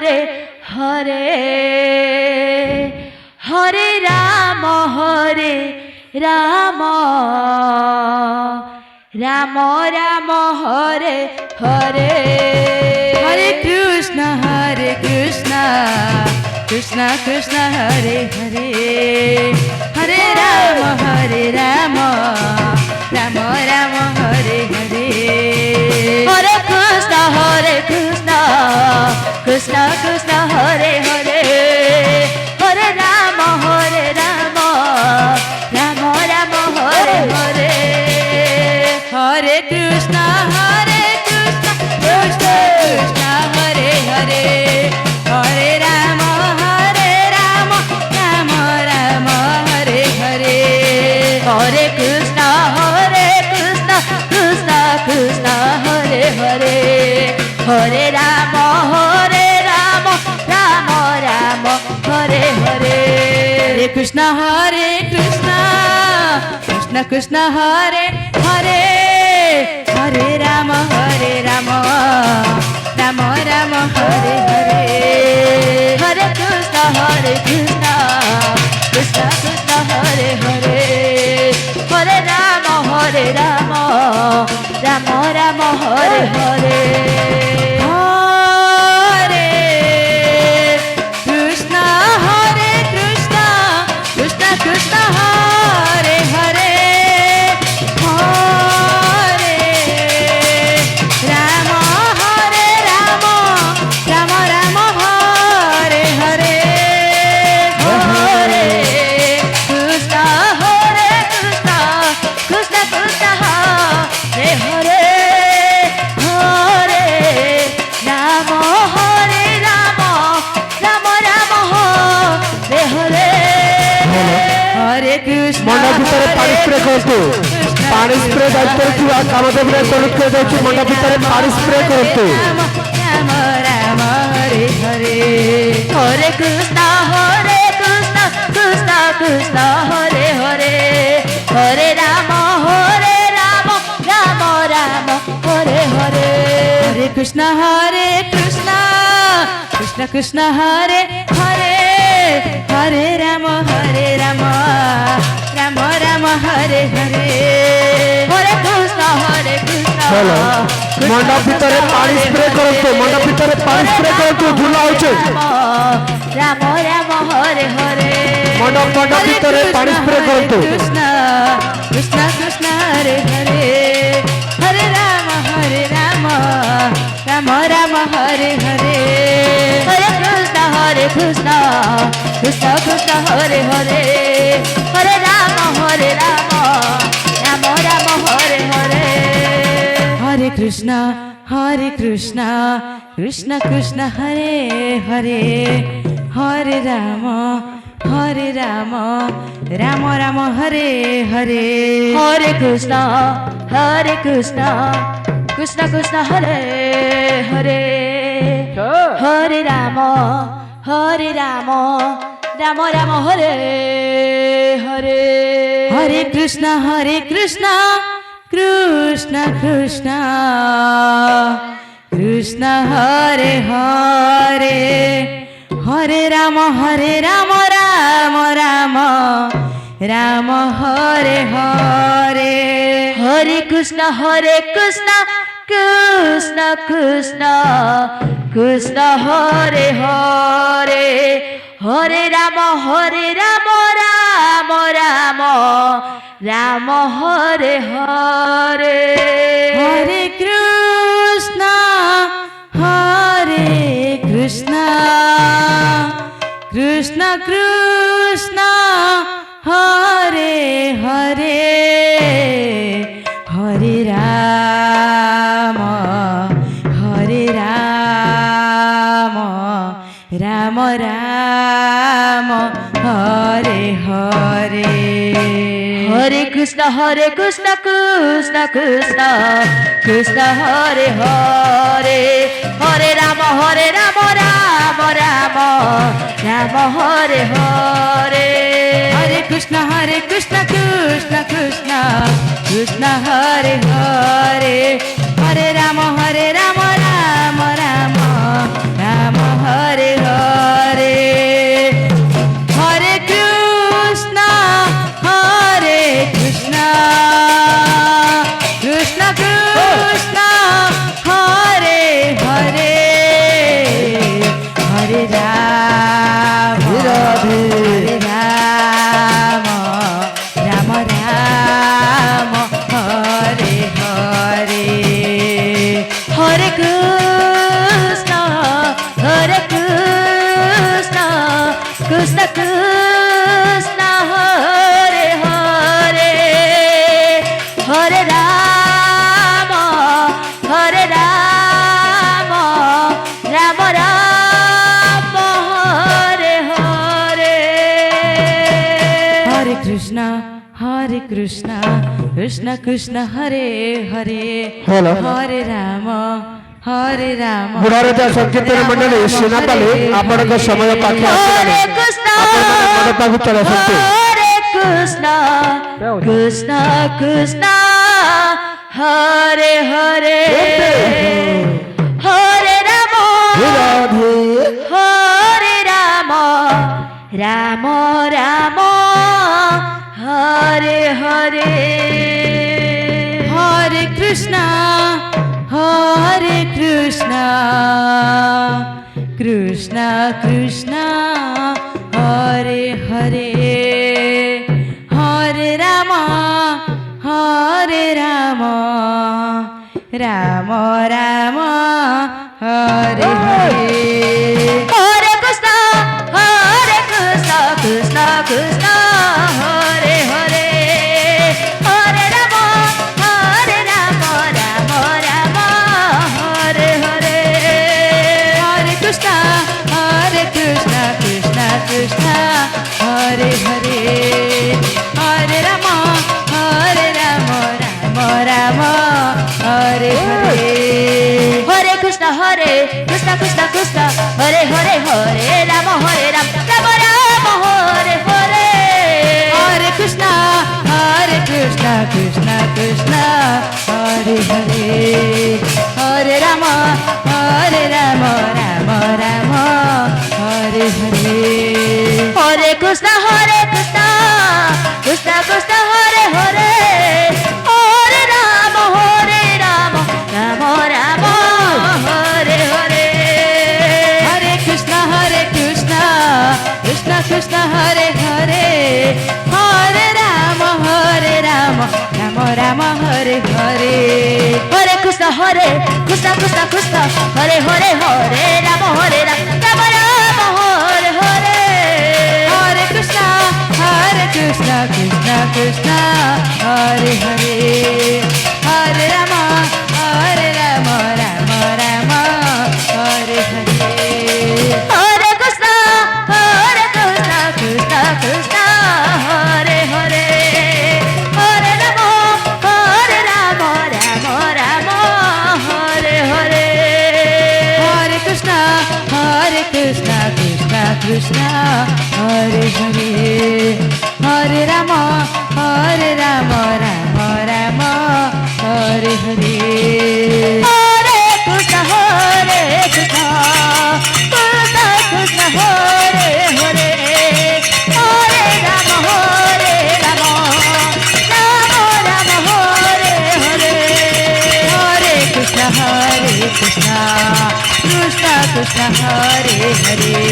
হরে হরে হরে রাম রাম রাম রাম হরে হরে হরে কৃষ্ণ কৃষ্ণ কৃষ্ণ হরে হরে হরে রাম রাম রাম রাম হরে হরে হরে কৃষ্ণ কৃষ্ণ কৃষ্ণ হরে হরে হরে রাম রাম রাম রাম হরে হরে হরে কৃষ্ণ কৃষ্ণ কৃষ্ণ হরে হরে হরে রাম রাম রাম হরে হরে হরে কৃষ্ণ কৃষ্ণ কৃষ্ণ হরে হরে হরে রাম রাম রাম হরে হরে হরে কৃষ্ণ কৃষ্ণ কৃষ্ণ হরে হরে হরে রাম রাম রাম হরে হরে হরে কৃষ্ণ কৃষ্ণ কৃষ্ণ হরে হরে হরে রাম রাম রাম হরে হরে হরে কৃষ্ণ কৃষ্ণ কৃষ্ণ হরে হরে হরে রাম রাম রাম হরে হরে হরে কৃষ্ণ কৃষ্ণ কৃষ্ণ হরে হরে হরে রাম রাম রাম হরে হরে হরে কৃষ্ণ মন্ডপ ভিতরে পানি স্প্রে করতু পানি স্প্রে দায়িত্ব ଥିବା କାମଦେବର ତଳକୁ ଯାଉଛି ମଣ୍ଡପ ଭିତରେ ପାଣି ସ୍ପ୍ରେ କରନ୍ତୁ রাম রাম হরে হরে হরে কৃষ্ণ কৃষ্ণ কৃষ্ণ হরে হরে হরে রাম রাম রাম হরে হরে হরে কৃষ্ণ কৃষ্ণ কৃষ্ণ হরে হরে হরে রাম রাম রাম হরে হরে হরে কৃষ্ণ চলো মଣ୍ଡପ ଭିତରେ ପାଣି ସ୍ପ୍ରେ କରନ୍ତୁ ମଣ୍ଡପ ଭିତରେ ପାଣି ସ୍ପ୍ରେ କରନ୍ତୁ ଝୁଲା ହଉଛି রাম রাম হরে হরে ମଣ୍ଡପ ଭିତରେ ପାଣି ସ୍ପ୍ରେ କରନ୍ତୁ কৃষ্ণ কৃষ্ণ হরে হরে হরে রাম রাম রাম হরে হরে হরে কৃষ্ণ কৃষ্ণ কৃষ্ণ হরে হরে হরে রাম রাম রাম হরে হরে হরে কৃষ্ণ কৃষ্ণ কৃষ্ণ হরে হরে হরে রাম রাম রাম হরে হরে হরে কৃষ্ণ কৃষ্ণ কৃষ্ণ হরে হরে হরে রাম রাম রাম হরে হরে হরে কৃষ্ণ কৃষ্ণ কৃষ্ণ হরে হরে হরে রাম রাম রাম হরে হরে হরে কৃষ্ণ কৃষ্ণ কৃষ্ণ কৃষ্ণ হরে হরে হরে রাম রাম রাম হরে হরে হরে কৃষ্ণ কৃষ্ণ কৃষ্ণ হরে হরে হরে রাম রাম হরে হরে হরে কৃষ্ণ কৃষ্ণ কৃষ্ণ হরে হরে হরে রাম রাম রাম হরে হরে হরে কৃষ্ণ কৃষ্ণ কৃষ্ণ হরে হরে হরে রাম রাম রাম হরে কৃষ্ণ কৃষ্ণ কৃষ্ণ হরে হরে হ্যালো। হরে রাম হরে রাম ବୁଢ଼ାରଜା ସଂକୀର୍ତ୍ତନ ମଣ୍ଡଳୀ ସିନାପାଲି ଆପଣଙ୍କ ସମୟ ପାଖେ ହରେ ଆସିଲାଣି କୃଷ୍ଣ ଆପଣମାନେ ମଣ୍ଡପକୁ ଚଳି ଆସନ୍ତୁ। ହରେ କୃଷ୍ଣ କୃଷ୍ଣ କୃଷ୍ଣ ହରେ ହରେ ହରେ ରାମ হরে রাম রাম রাম হরে হরে হরে কৃষ্ণ কৃষ্ণ কৃষ্ণ হরে হরে হরে রাম রাম রাম হরে হরে হরে কৃষ্ণ কৃষ্ণ কৃষ্ণ হরে হরে হরে রাম রাম রাম হরে হরে হরে কৃষ্ণ কৃষ্ণ কৃষ্ণ হরে হরে হরে রাম রাম রাম হরে হরে হরে কৃষ্ণ কৃষ্ণ কৃষ্ণ হরে হরে হরে রাম রাম রাম হরে হরে হরে কৃষ্ণ কৃষ্ণ কৃষ্ণ হরে হরে হরে রাম রাম রাম হরে হরে হরে কৃষ্ণ কৃষ্ণ কৃষ্ণ হরে হরে হরে রাম রাম রাম হরে হরে হরে কৃষ্ণ কৃষ্ণ কৃষ্ণ হরে হরে হরে রাম রাম রাম হরে হরে হরে কৃষ্ণ কৃষ্ণ হরে হরে হরে রাম রাম রাম হরে হরে হরে কৃষ্ণ কৃষ্ণ কৃষ্ণ হরে হরে হরে রাম রাম রাম হরে হরে হরে কৃষ্ণ কৃষ্ণ হরে হরে হরে রাম রাম রাম হরে হরে হরে কৃষ্ণ কৃষ্ণ হরে হরে হরে রাম রাম রাম হরে হরে হরে কৃষ্ণ কৃষ্ণ কৃষ্ণ হরে হরে হরে রাম রাম রাম হরে হরে হরে কৃষ্ণ কৃষ্ণ কৃষ্ণ কৃষ্ণ হরে হরে